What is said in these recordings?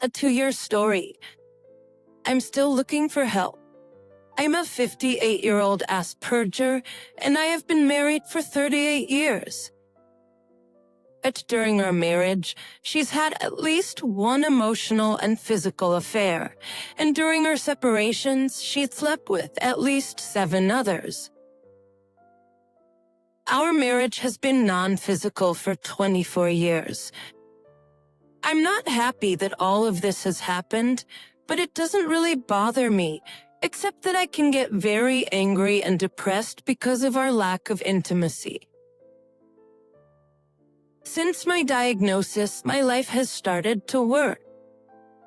a 2-year story. I'm still looking for help. I'm a 58-year-old Asperger, and I have been married for 38 years. But during our marriage, she's had at least one emotional and physical affair, and during our separations, she'd slept with at least 7 others. Our marriage has been non-physical for 24 years. I'm not happy that all of this has happened, but it doesn't really bother me, except that I can get very angry and depressed because of our lack of intimacy. Since my diagnosis, my life has started to work.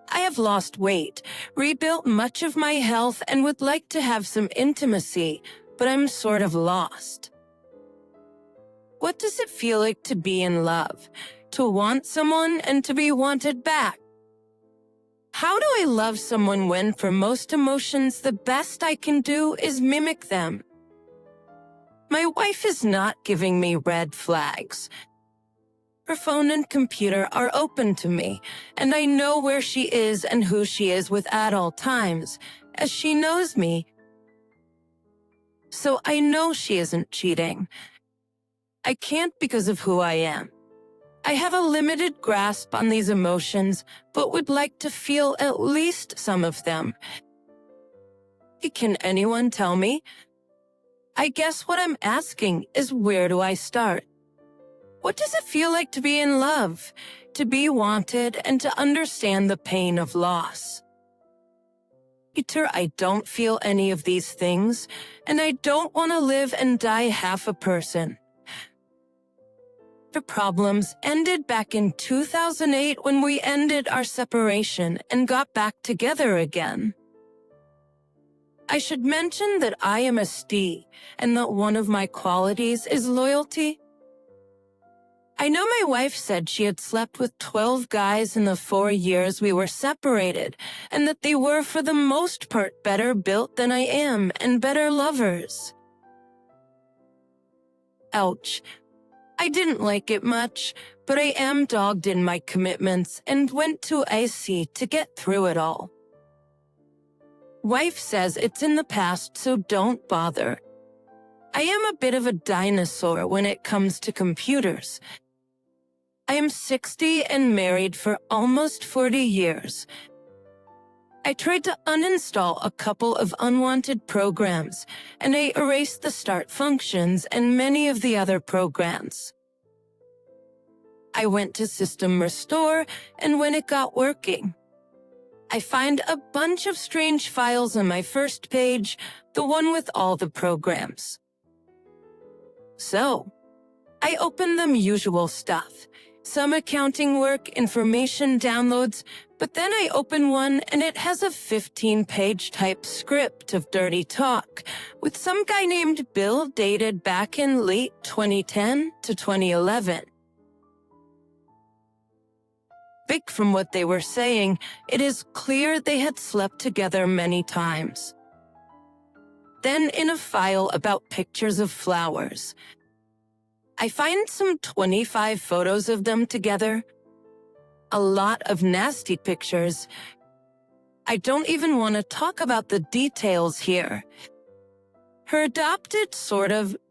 I have lost weight, rebuilt much of my health, and would like to have some intimacy, but I'm sort of lost. What does it feel like to be in love, to want someone and to be wanted back? How do I love someone when, for most emotions, the best I can do is mimic them? My wife is not giving me red flags. Her phone and computer are open to me, and I know where she is and who she is with at all times, as she knows me. So I know she isn't cheating. I can't because of who I am. I have a limited grasp on these emotions, but would like to feel at least some of them. Can anyone tell me? I guess what I'm asking is, where do I start? What does it feel like to be in love, to be wanted, and to understand the pain of loss? Peter, I don't feel any of these things, and I don't want to live and die half a person. The problems ended back in 2008 when we ended our separation and got back together again. I should mention that I am a ST, and that one of my qualities is loyalty. I know my wife said she had slept with 12 guys in the 4 years we were separated, and that they were for the most part better built than I am and better lovers. Ouch. I didn't like it much, but I am dogged in my commitments and went to IC to get through it all. Wife says it's in the past, so don't bother. I am a bit of a dinosaur when it comes to computers. I am 60 and married for almost 40 years. I tried to uninstall a couple of unwanted programs, and I erased the start functions and many of the other programs. I went to System Restore, and when it got working, I find a bunch of strange files on my first page, the one with all the programs. So, I opened the usual stuff. Some accounting work, information downloads, but then I open one and it has a 15-page type script of dirty talk with some guy named Bill dated back in late 2010 to 2011. Big from what they were saying, it is clear they had slept together many times. Then in a file about pictures of flowers, I find some 25 photos of them together. A lot of nasty pictures. I don't even want to talk about the details here. Her adopted,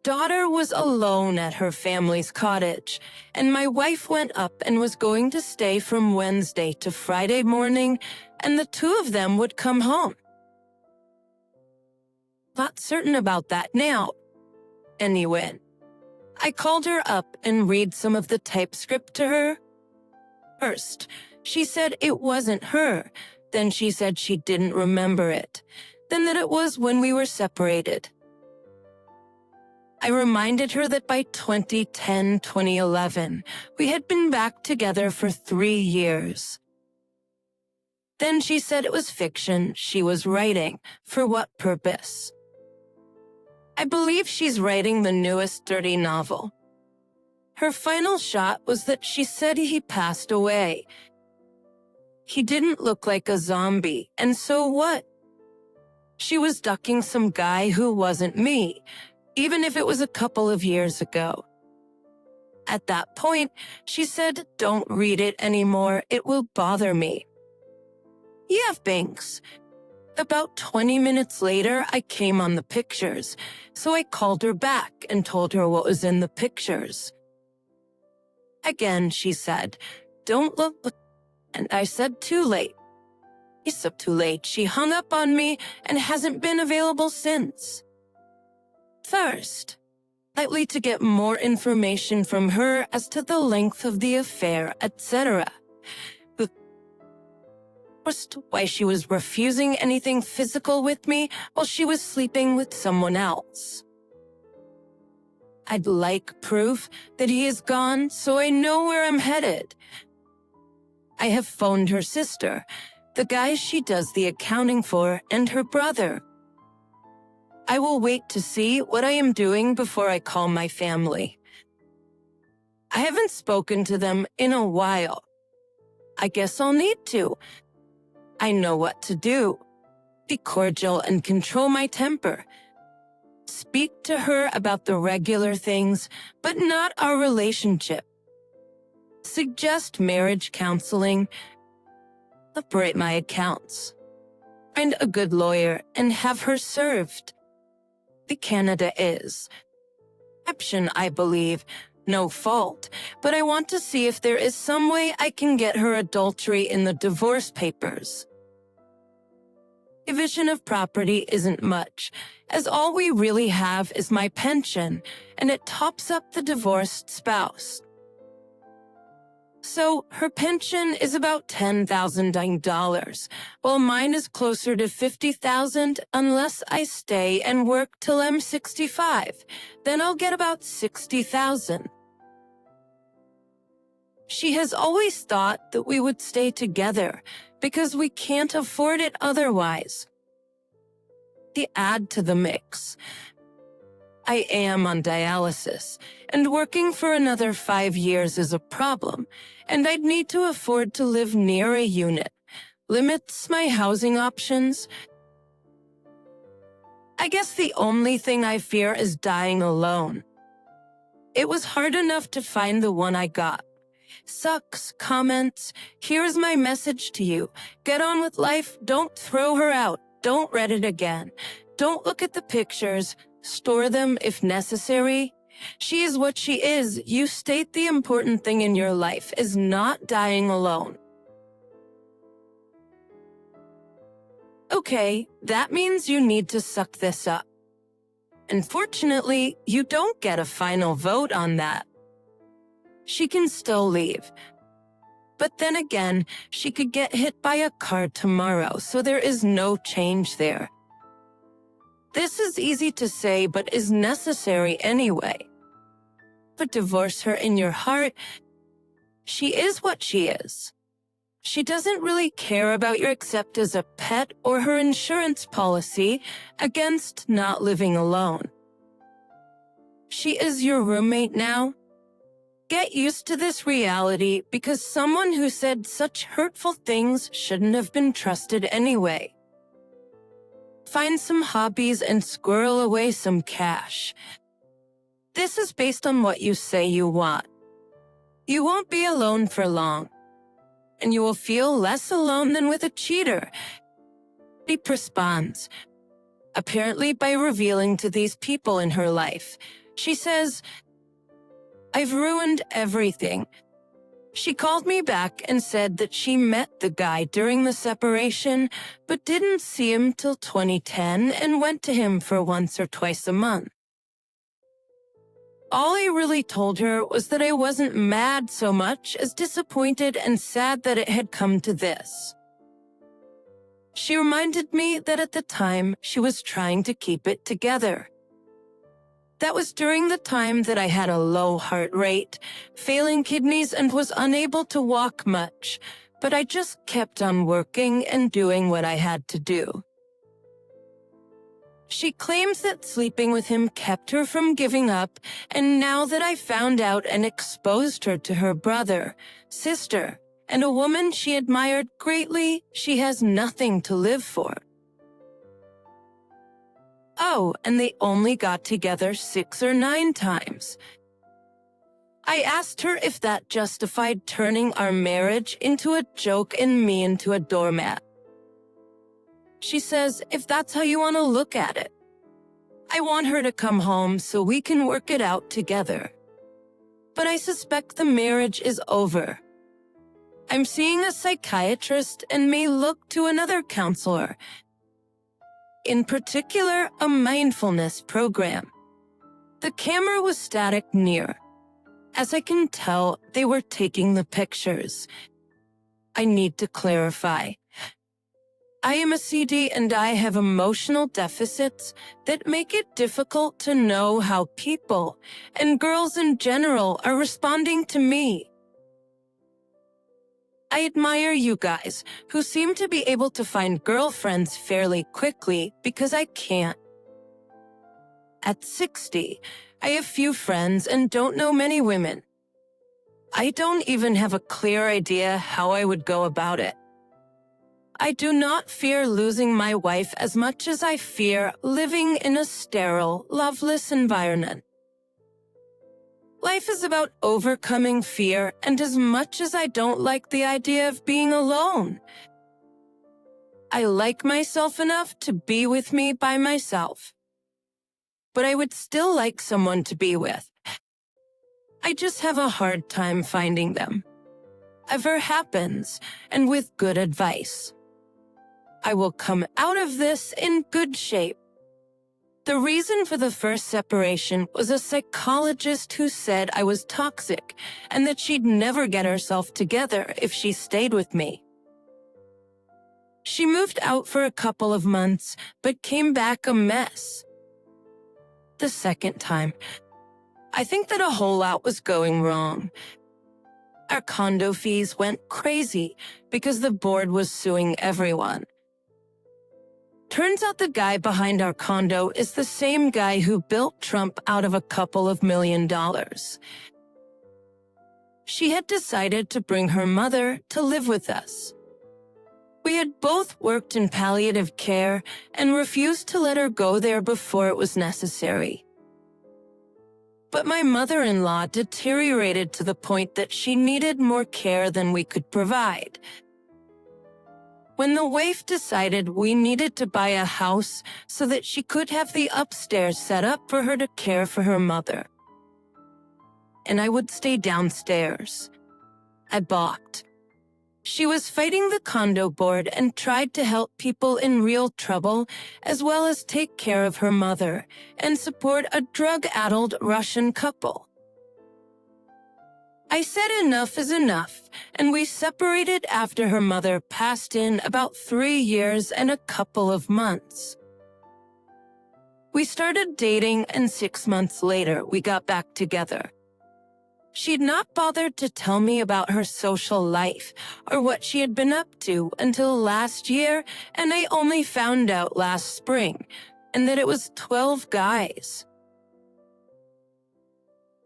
daughter was alone at her family's cottage, and my wife went up and was going to stay from Wednesday to Friday morning, and the two of them would come home. Not certain about that now. Anyway, I called her up and read some of the typescript to her. First, she said it wasn't her. Then she said she didn't remember it. Then that it was when we were separated. I reminded her that by 2010, 2011, we had been back together for 3 years. Then she said it was fiction she was writing. For what purpose? I believe she's writing the newest dirty novel. Her final shot was that she said he passed away. He didn't look like a zombie, and so what? She was ducking some guy who wasn't me, even if it was a couple of years ago. At that point, she said, "Don't read it anymore, it will bother me." Yeah, thanks. About 20 minutes later, I came on the pictures, so I called her back and told her what was in the pictures. Again, she said, "Don't look," and I said, "Too late." It's up too late. She hung up on me and hasn't been available since. First, likely to get more information from her as to the length of the affair, etc. First, why she was refusing anything physical with me while she was sleeping with someone else. I'd like proof that he is gone so I know where I'm headed. I have phoned her sister, the guy she does the accounting for, and her brother. I will wait to see what I am doing before I call my family. I haven't spoken to them in a while. I guess I'll need to. I know what to do. Be cordial and control my temper. Speak to her about the regular things, but not our relationship. Suggest marriage counseling. Separate my accounts. Find a good lawyer and have her served. The Canada is exception, I believe. No fault, but I want to see if there is some way I can get her adultery in the divorce papers. Division of property isn't much, as all we really have is my pension, and it tops up the divorced spouse. So her pension is about $10,000, while mine is closer to $50,000 unless I stay and work till I'm 65. Then I'll get about $60,000. She has always thought that we would stay together because we can't afford it otherwise. To add to the mix, I am on dialysis, and working for another 5 years is a problem, and I'd need to afford to live near a unit. Limits my housing options. I guess the only thing I fear is dying alone. It was hard enough to find the one I got. Sucks, comments, here's my message to you. Get on with life, don't throw her out, don't read it again. Don't look at the pictures, store them if necessary. She is what she is. You state the important thing in your life is not dying alone. Okay, that means you need to suck this up. Unfortunately, you don't get a final vote on that. She can still leave. But then again, she could get hit by a car tomorrow, so there is no change there. This is easy to say, but is necessary anyway. But divorce her in your heart. She is what she is. She doesn't really care about your accept as a pet or her insurance policy against not living alone. She is your roommate now. Get used to this reality because someone who said such hurtful things shouldn't have been trusted anyway. Find some hobbies and squirrel away some cash. This is based on what you say you want. You won't be alone for long, and you will feel less alone than with a cheater. She responds, apparently by revealing to these people in her life. She says, "I've ruined everything." She called me back and said that she met the guy during the separation, but didn't see him till 2010 and went to him for once or twice a month. All I really told her was that I wasn't mad so much as disappointed and sad that it had come to this. She reminded me that at the time she was trying to keep it together. That was during the time that I had a low heart rate, failing kidneys, and was unable to walk much, but I just kept on working and doing what I had to do. She claims that sleeping with him kept her from giving up, and now that I found out and exposed her to her brother, sister, and a woman she admired greatly, she has nothing to live for. Oh, and they only got together 6 or 9 times. I asked her if that justified turning our marriage into a joke and me into a doormat. She says, if that's how you want to look at it. I want her to come home so we can work it out together. But I suspect the marriage is over. I'm seeing a psychiatrist and may look to another counselor. In particular, a mindfulness program. The camera was static near. As I can tell, they were taking the pictures. I need to clarify. I am a CD and I have emotional deficits that make it difficult to know how people, and girls in general, are responding to me. I admire you guys, who seem to be able to find girlfriends fairly quickly because I can't. At 60, I have few friends and don't know many women. I don't even have a clear idea how I would go about it. I do not fear losing my wife as much as I fear living in a sterile, loveless environment. Life is about overcoming fear, and as much as I don't like the idea of being alone, I like myself enough to be with me by myself. But I would still like someone to be with. I just have a hard time finding them. Ever happens, and with good advice. I will come out of this in good shape. The reason for the first separation was a psychologist who said I was toxic and that she'd never get herself together if she stayed with me. She moved out for a couple of months, but came back a mess. The second time, I think that a whole lot was going wrong. Our condo fees went crazy because the board was suing everyone. Turns out the guy behind our condo is the same guy who built Trump out of a couple of $1 million. She had decided to bring her mother to live with us. We had both worked in palliative care and refused to let her go there before it was necessary. But my mother-in-law deteriorated to the point that she needed more care than we could provide. When the wife decided we needed to buy a house so that she could have the upstairs set up for her to care for her mother, and I would stay downstairs, I balked. She was fighting the condo board and tried to help people in real trouble, as well as take care of her mother and support a drug-addled Russian couple. I said enough is enough, and we separated after her mother passed in about 3 years and a couple of months. We started dating, and 6 months later, we got back together. She'd not bothered to tell me about her social life or what she had been up to until last year, and I only found out last spring, and that it was 12 guys.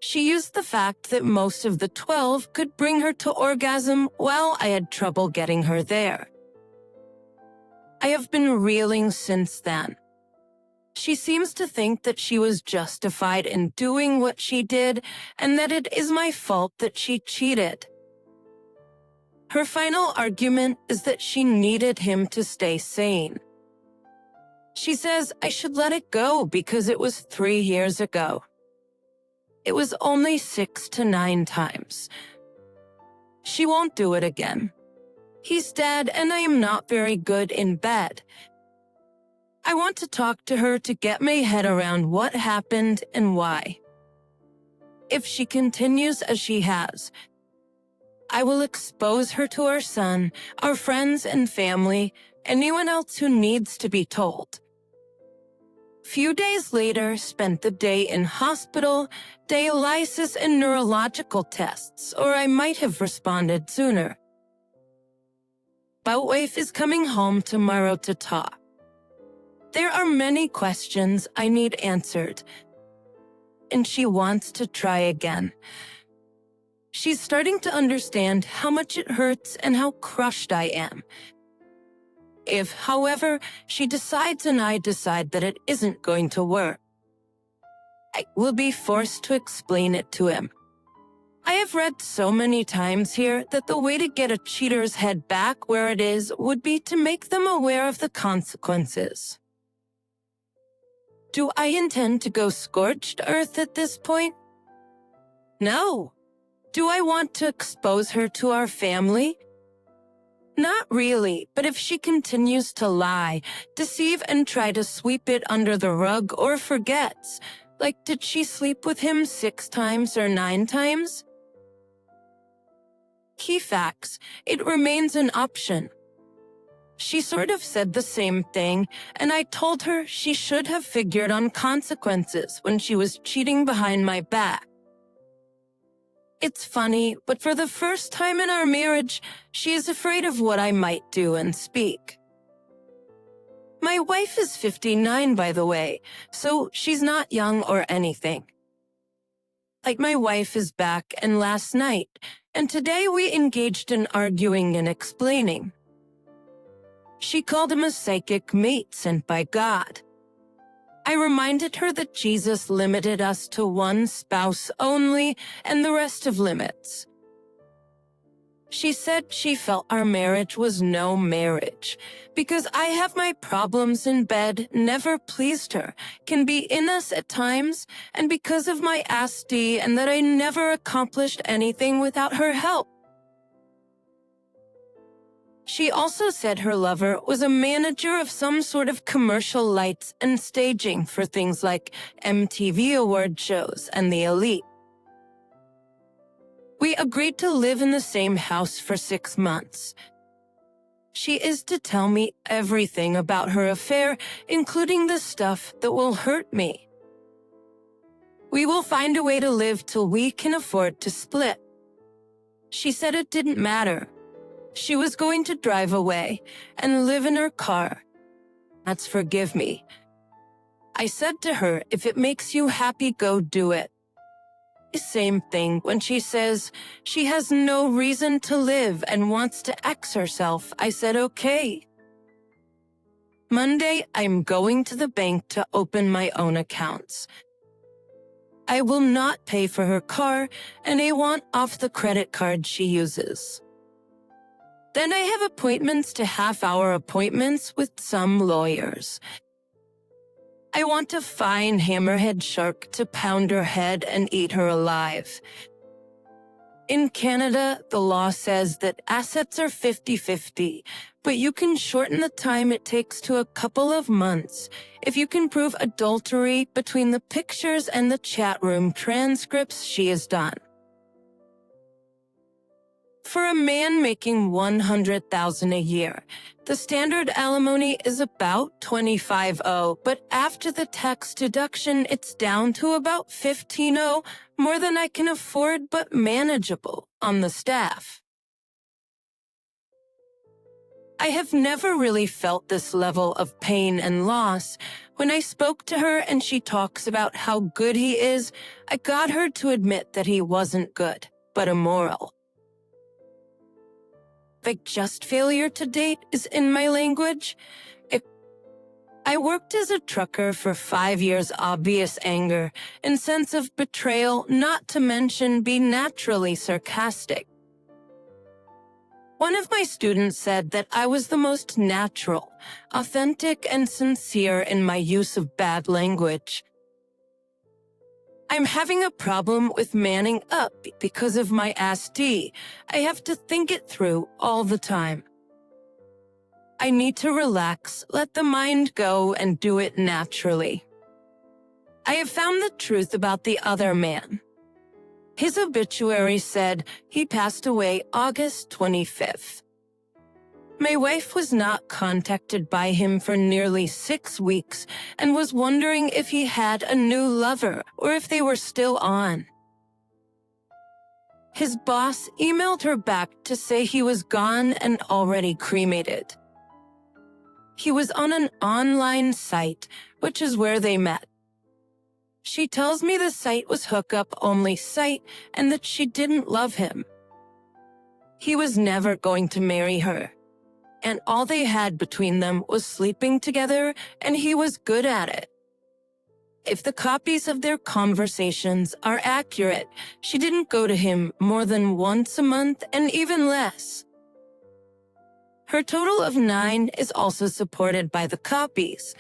She used the fact that most of the 12 could bring her to orgasm while I had trouble getting her there. I have been reeling since then. She seems to think that she was justified in doing what she did and that it is my fault that she cheated. Her final argument is that she needed him to stay sane. She says I should let it go because it was 3 years ago. It was only 6 to 9 times. She won't do it again. He's dead and I am not very good in bed. I want to talk to her to get my head around what happened and why. If she continues as she has, I will expose her to our son, our friends and family, anyone else who needs to be told. Few days later, spent the day in hospital, dialysis and neurological tests, or I might have responded sooner. Boutwife is coming home tomorrow to talk. There are many questions I need answered, and she wants to try again. She's starting to understand how much it hurts and how crushed I am. If, however, she decides and I decide that it isn't going to work, I will be forced to explain it to him. I have read so many times here that the way to get a cheater's head back where it is would be to make them aware of the consequences. Do I intend to go scorched earth at this point? No. Do I want to expose her to our family? Not really, but if she continues to lie, deceive, and try to sweep it under the rug or forgets, like did she sleep with him 6 times or 9 times? Key facts, it remains an option. She sort of said the same thing, and I told her she should have figured on consequences when she was cheating behind my back. It's funny, but for the first time in our marriage, she is afraid of what I might do and speak. My wife is 59, by the way, so she's not young or anything. Like my wife is back and last night, and today we engaged in arguing and explaining. She called him a psychic mate sent by God. I reminded her that Jesus limited us to one spouse only and the rest of limits. She said she felt our marriage was no marriage because I have my problems in bed, never pleased her, can be in us at times, and because of my ASD and that I never accomplished anything without her help. She also said her lover was a manager of some sort of commercial lights and staging for things like MTV award shows and the elite. We agreed to live in the same house for 6 months. She is to tell me everything about her affair, including the stuff that will hurt me. We will find a way to live till we can afford to split. She said it didn't matter. She was going to drive away and live in her car. That's forgive me. I said to her, if it makes you happy, go do it. Same thing when she says she has no reason to live and wants to X herself. I said, okay. Monday, I'm going to the bank to open my own accounts. I will not pay for her car, and I want off the credit card she uses. Then I have appointments to half-hour appointments with some lawyers. I want a fine hammerhead shark to pound her head and eat her alive. In Canada, the law says that assets are 50-50, but you can shorten the time it takes to a couple of months if you can prove adultery between the pictures and the chat room transcripts she has done. For a man making $100,000 a year, the standard alimony is about $25,000, but after the tax deduction, it's down to about $15,000, more than I can afford but manageable on the staff. I have never really felt this level of pain and loss. When I spoke to her and she talks about how good he is, I got her to admit that he wasn't good, but immoral. Like just failure to date is in my language. I worked as a trucker for 5 years, obvious anger and sense of betrayal, not to mention be naturally sarcastic. One of my students said that I was the most natural, authentic, and sincere in my use of bad language. I'm having a problem with manning up because of my ASD. I have to think it through all the time. I need to relax, let the mind go, and do it naturally. I have found the truth about the other man. His obituary said he passed away August 25th. My wife was not contacted by him for nearly 6 weeks and was wondering if he had a new lover or if they were still on. His boss emailed her back to say he was gone and already cremated. He was on an online site, which is where they met. She tells me the site was hookup-only site and that she didn't love him. He was never going to marry her. And all they had between them was sleeping together, and he was good at it. If the copies of their conversations are accurate, she didn't go to him more than once a month and even less. Her total of 9 is also supported by the copies.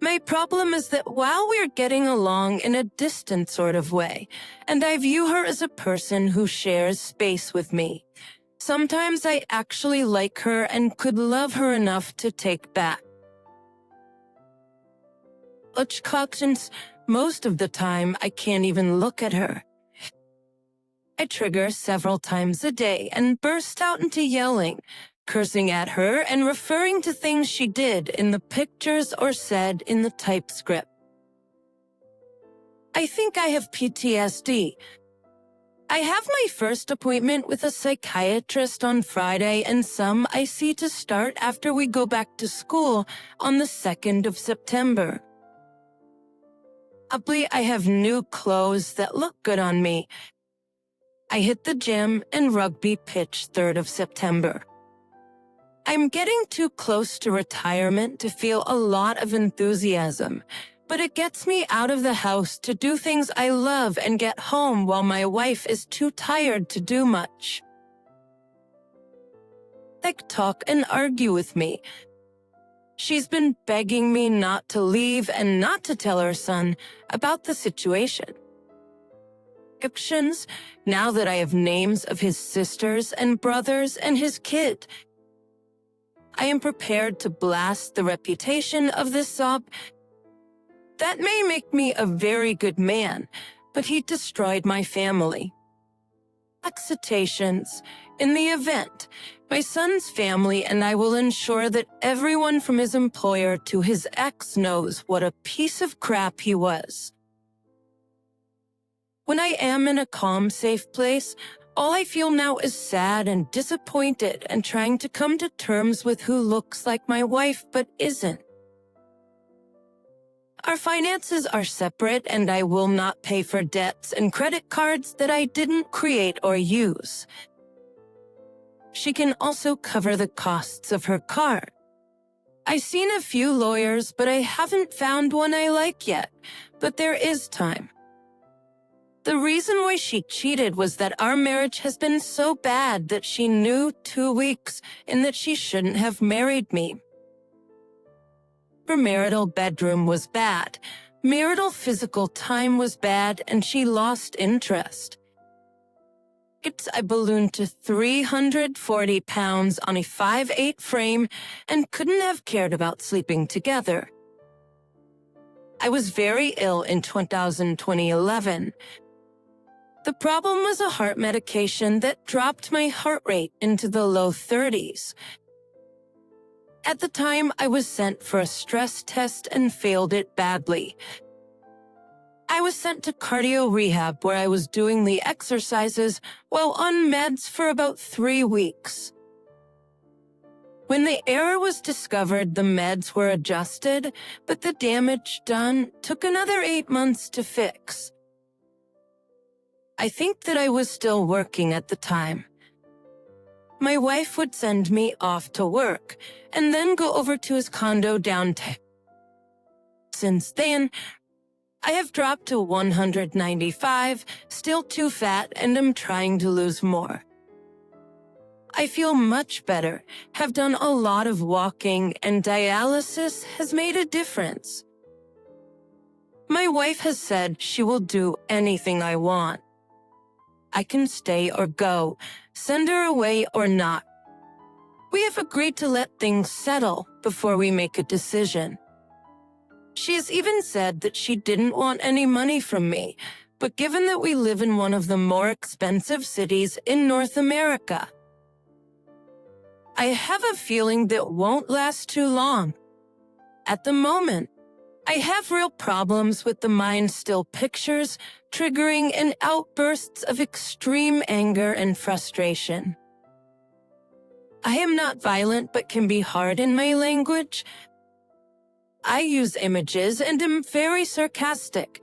My problem is that while we're getting along in a distant sort of way, and I view her as a person who shares space with me, sometimes I actually like her and could love her enough to take back. Since most of the time I can't even look at her. I trigger several times a day and burst out into yelling, cursing at her and referring to things she did in the pictures or said in the typescript. I think I have PTSD. I have my first appointment with a psychiatrist on Friday and some I see to start after we go back to school on the 2nd of September. I have new clothes that look good on me. I hit the gym and rugby pitch 3rd of September. I'm getting too close to retirement to feel a lot of enthusiasm, but it gets me out of the house to do things I love and get home while my wife is too tired to do much. Talk and argue with me. She's been begging me not to leave and not to tell her son about the situation. Now that I have names of his sisters and brothers and his kid, I am prepared to blast the reputation of this sob. That may make me a very good man, but he destroyed my family. Citations. In the event, my son's family and I will ensure that everyone from his employer to his ex knows what a piece of crap he was. When I am in a calm, safe place, all I feel now is sad and disappointed and trying to come to terms with who looks like my wife but isn't. Our finances are separate and I will not pay for debts and credit cards that I didn't create or use. She can also cover the costs of her car. I've seen a few lawyers, but I haven't found one I like yet, but there is time. The reason why she cheated was that our marriage has been so bad that she knew 2 weeks and that she shouldn't have married me. Her marital bedroom was bad, marital physical time was bad, and she lost interest. I ballooned to 340 pounds on a 5'8" frame and couldn't have cared about sleeping together. I was very ill in 2011. The problem was a heart medication that dropped my heart rate into the low 30s. At the time, I was sent for a stress test and failed it badly. I was sent to cardio rehab where I was doing the exercises while on meds for about 3 weeks. When the error was discovered, the meds were adjusted, but the damage done took another 8 months to fix. I think that I was still working at the time. My wife would send me off to work and then go over to his condo downtown. Since then, I have dropped to 195, still too fat, and am trying to lose more. I feel much better, have done a lot of walking, and dialysis has made a difference. My wife has said she will do anything I want. I can stay or go, send her away or not. We have agreed to let things settle before we make a decision. She has even said that she didn't want any money from me, but given that we live in one of the more expensive cities in North America, I have a feeling that won't last too long. At the moment, I have real problems with the mind still pictures, triggering and outbursts of extreme anger and frustration. I am not violent but can be hard in my language. I use images and am very sarcastic.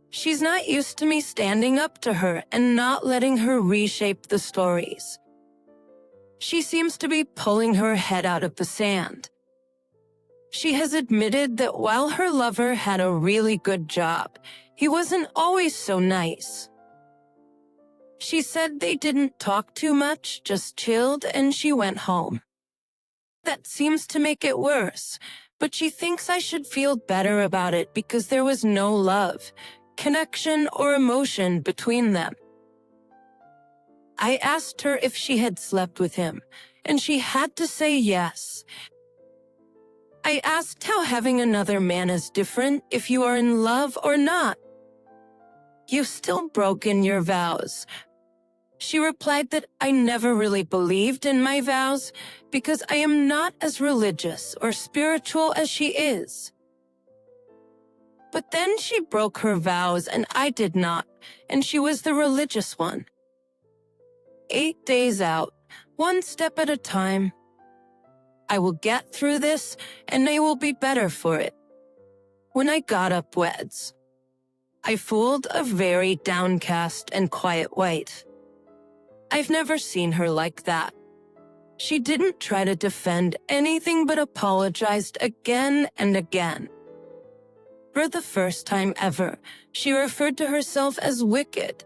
She's not used to me standing up to her and not letting her reshape the stories. She seems to be pulling her head out of the sand. She has admitted that while her lover had a really good job, he wasn't always so nice. She said they didn't talk too much, just chilled, and she went home. That seems to make it worse, but she thinks I should feel better about it because there was no love, connection, or emotion between them. I asked her if she had slept with him, and she had to say yes. I asked how having another man is different if you are in love or not. You've still broken your vows. She replied that I never really believed in my vows because I am not as religious or spiritual as she is. But then she broke her vows and I did not, and she was the religious one. 8 days out, one step at a time. I will get through this and I will be better for it. When I got up weds, I fooled a very downcast and quiet wife. I've never seen her like that. She didn't try to defend anything but apologized again and again. For the first time ever, she referred to herself as wicked.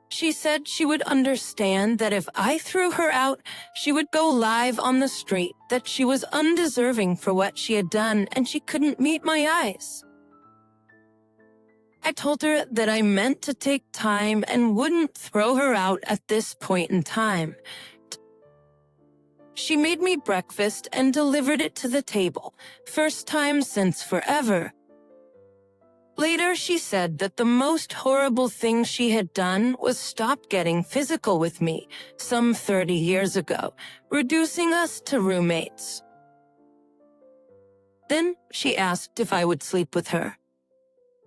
She said she would understand that if I threw her out, she would go live on the street, that she was undeserving for what she had done and she couldn't meet my eyes. I told her that I meant to take time and wouldn't throw her out at this point in time. She made me breakfast and delivered it to the table, first time since forever. Later, she said that the most horrible thing she had done was stop getting physical with me some 30 years ago, reducing us to roommates. Then she asked if I would sleep with her.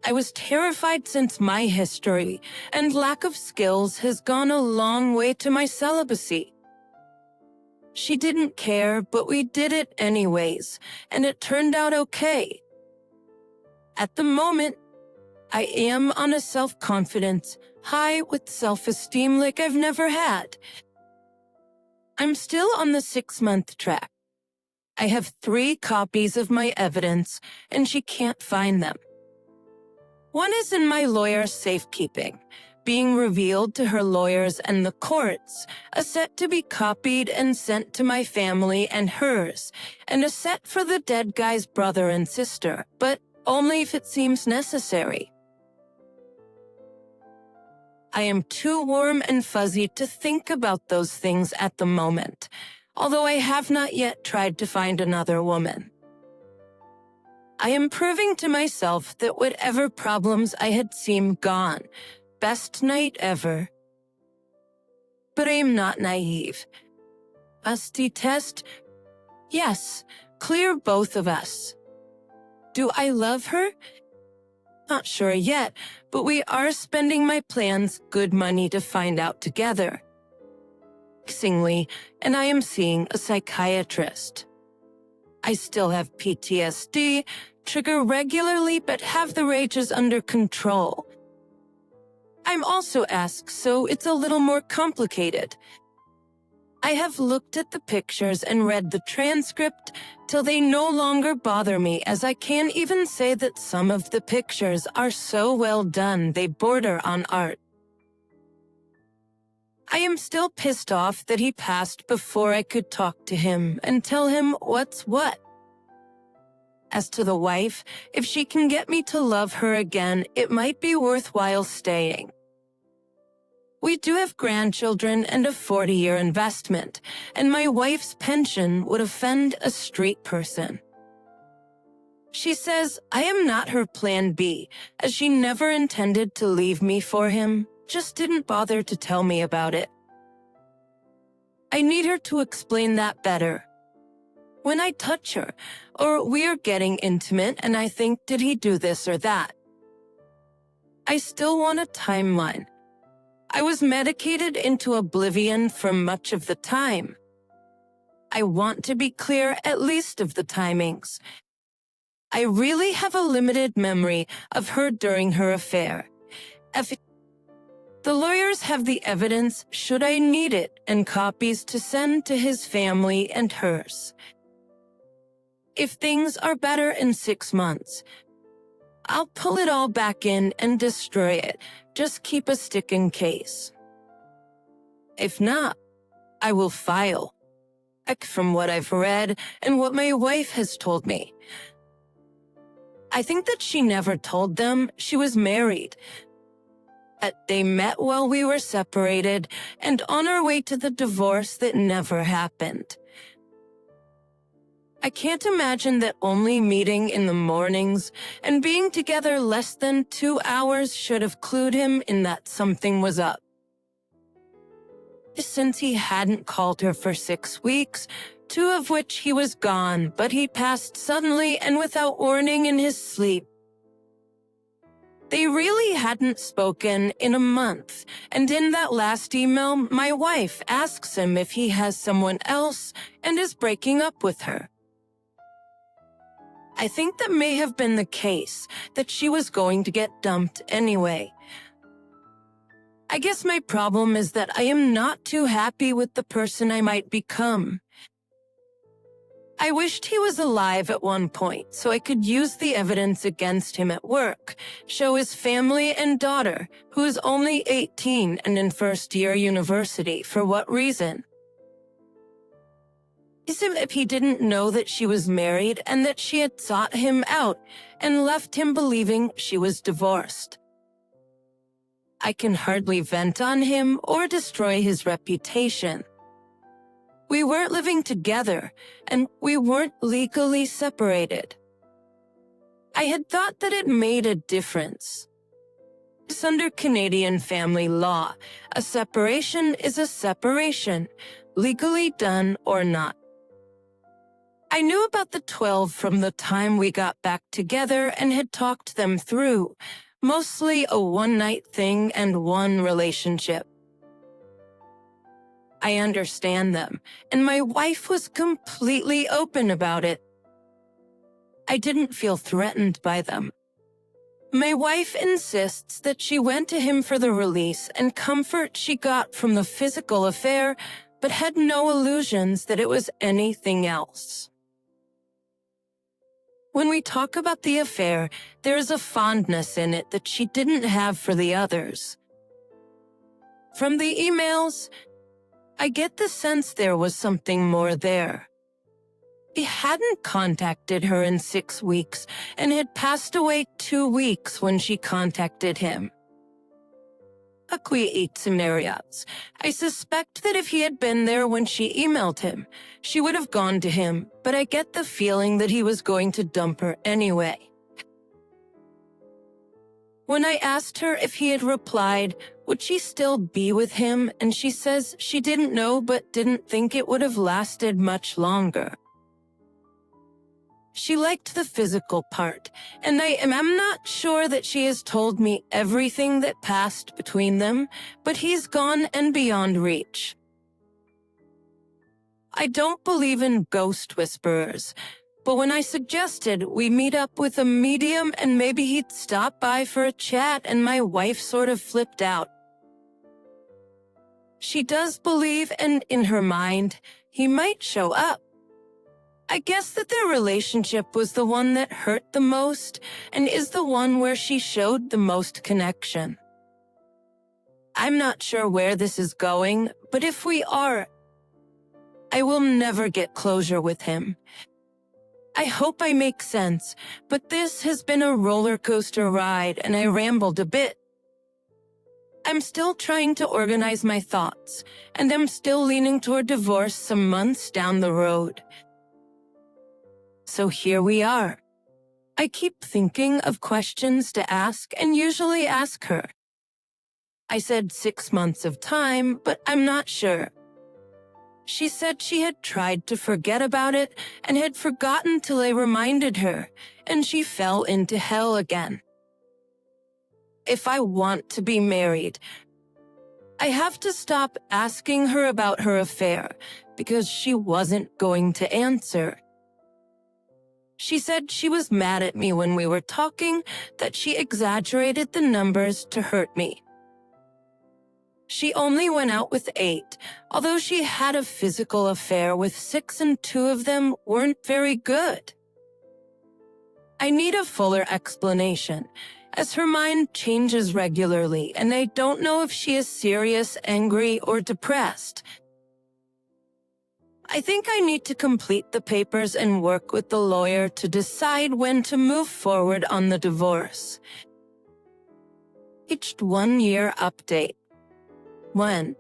I was terrified since my history and lack of skills has gone a long way to my celibacy. She didn't care, but we did it anyways, and it turned out okay. At the moment, I am on a self-confidence high with self-esteem like I've never had. I'm still on the 6-month track. I have 3 copies of my evidence, and she can't find them. One is in my lawyer's safekeeping, being revealed to her lawyers and the courts, a set to be copied and sent to my family and hers, and a set for the dead guy's brother and sister, but only if it seems necessary. I am too warm and fuzzy to think about those things at the moment, although I have not yet tried to find another woman. I am proving to myself that whatever problems I had seem gone. Best night ever. But I am not naive. Busty test? Yes, clear both of us. Do I love her? Not sure yet, but we are spending my plan's good money to find out together. And I am seeing a psychiatrist. I still have PTSD, trigger regularly but have the rages under control. I'm also asked, so it's a little more complicated. I have looked at the pictures and read the transcript till they no longer bother me, as I can even say that some of the pictures are so well done they border on art. I am still pissed off that he passed before I could talk to him and tell him what's what. As to the wife, if she can get me to love her again, it might be worthwhile staying. We do have grandchildren and a 40-year investment, and my wife's pension would offend a street person. She says I am not her plan B, as she never intended to leave me for him, just didn't bother to tell me about it. I need her to explain that better. When I touch her, or we are getting intimate and I think, did he do this or that? I still want a timeline. I was medicated into oblivion for much of the time. I want to be clear at least of the timings. I really have a limited memory of her during her affair. The lawyers have the evidence should I need it and copies to send to his family and hers. If things are better in 6 months, I'll pull it all back in and destroy it. Just keep a stick in case. If not, I will file. From what I've read and what my wife has told me, I think that she never told them she was married. They met while we were separated and on our way to the divorce that never happened. I can't imagine that only meeting in the mornings and being together less than 2 hours should have clued him in that something was up. Since he hadn't called her for 6 weeks, 2 of which he was gone, but he passed suddenly and without warning in his sleep. They really hadn't spoken in a month, and in that last email, my wife asks him if he has someone else and is breaking up with her. I think that may have been the case, that she was going to get dumped anyway. I guess my problem is that I am not too happy with the person I might become. I wished he was alive at one point so I could use the evidence against him at work, show his family and daughter, who is only 18 and in first-year university, for what reason. Is it if he didn't know that she was married and that she had sought him out and left him believing she was divorced? I can hardly vent on him or destroy his reputation. We weren't living together, and we weren't legally separated. I had thought that it made a difference. It's under Canadian family law. A separation is a separation, legally done or not. I knew about the 12 from the time we got back together and had talked them through, mostly a one-night thing and one relationship. I understand them, and my wife was completely open about it. I didn't feel threatened by them. My wife insists that she went to him for the release and comfort she got from the physical affair, but had no illusions that it was anything else. When we talk about the affair, there is a fondness in it that she didn't have for the others. From the emails, I get the sense there was something more there. He hadn't contacted her in 6 weeks and had passed away 2 weeks when she contacted him. Scenarios. I suspect that if he had been there when she emailed him, she would have gone to him, but I get the feeling that he was going to dump her anyway. When I asked her if he had replied, would she still be with him, and she says she didn't know but didn't think it would have lasted much longer. She liked the physical part, and I am not sure that she has told me everything that passed between them, but he's gone and beyond reach. I don't believe in ghost whisperers, but when I suggested we meet up with a medium and maybe he'd stop by for a chat, and my wife sort of flipped out. She does believe, and in her mind, he might show up. I guess that their relationship was the one that hurt the most and is the one where she showed the most connection. I'm not sure where this is going, but if we are, I will never get closure with him. I hope I make sense, but this has been a roller coaster ride and I rambled a bit. I'm still trying to organize my thoughts, and I'm still leaning toward divorce some months down the road. So here we are. I keep thinking of questions to ask and usually ask her. I said 6 months of time, but I'm not sure. She said she had tried to forget about it and had forgotten till I reminded her, and she fell into hell again. If I want to be married, I have to stop asking her about her affair because she wasn't going to answer. She said she was mad at me when we were talking, that she exaggerated the numbers to hurt me. She only went out with 8, although she had a physical affair with 6 and 2 of them weren't very good. I need a fuller explanation, as her mind changes regularly, and I don't know if she is serious, angry, or depressed. I think I need to complete the papers and work with the lawyer to decide when to move forward on the divorce. Each 1-year update. 1.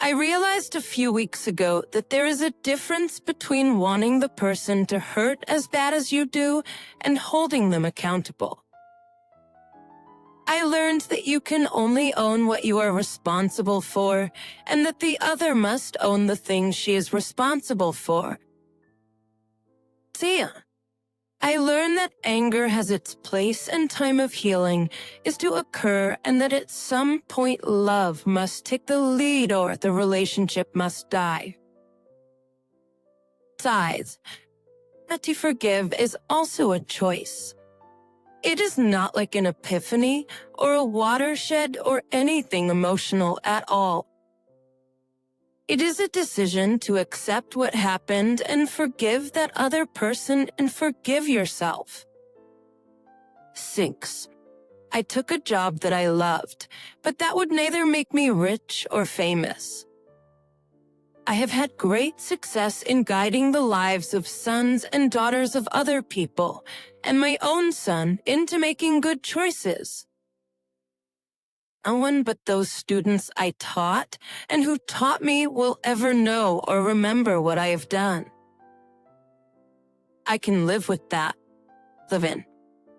I realized a few weeks ago that there is a difference between wanting the person to hurt as bad as you do and holding them accountable. I learned that you can only own what you are responsible for, and that the other must own the things she is responsible for. See, I learned that anger has its place and time of healing is to occur, and that at some point love must take the lead or the relationship must die. Besides, that to forgive is also a choice. It is not like an epiphany or a watershed or anything emotional at all. It is a decision to accept what happened and forgive that other person and forgive yourself. 6. I took a job that I loved, but that would neither make me rich or famous. I have had great success in guiding the lives of sons and daughters of other people, and my own son into making good choices. No one but those students I taught and who taught me will ever know or remember what I have done. I can live with that. Live in.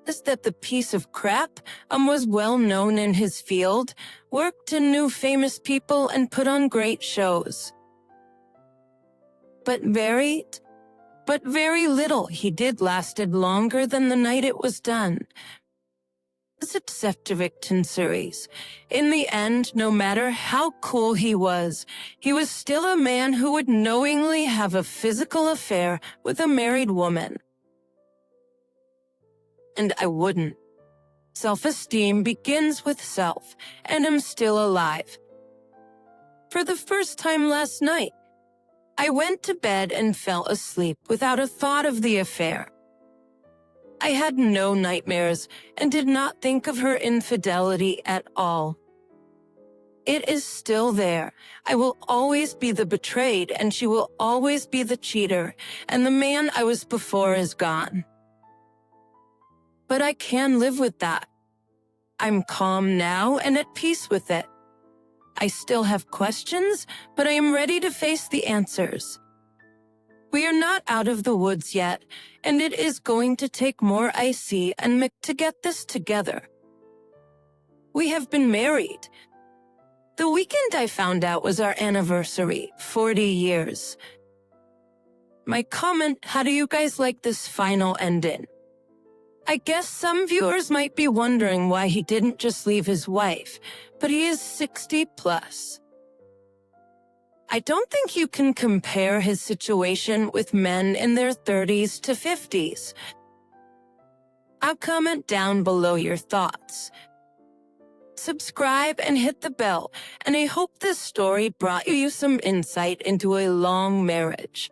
Is that the piece of crap was well known in his field, worked and knew famous people, and put on great shows. But very little he did lasted longer than the night it was done. Deceptive series. In the end, no matter how cool he was still a man who would knowingly have a physical affair with a married woman. And I wouldn't. Self-esteem begins with self, and I'm still alive. For the first time last night, I went to bed and fell asleep without a thought of the affair. I had no nightmares and did not think of her infidelity at all. It is still there. I will always be the betrayed, and she will always be the cheater, and the man I was before is gone. But I can live with that. I'm calm now and at peace with it. I still have questions, but I am ready to face the answers. We are not out of the woods yet, and it is going to take more IC and Mick to get this together. We have been married. The weekend I found out was our anniversary, 40 years. My comment, how do you guys like this final ending? I guess some viewers might be wondering why he didn't just leave his wife, but he is 60 plus. I don't think you can compare his situation with men in their 30s to 50s. I'll comment down below your thoughts. Subscribe and hit the bell, and I hope this story brought you some insight into a long marriage.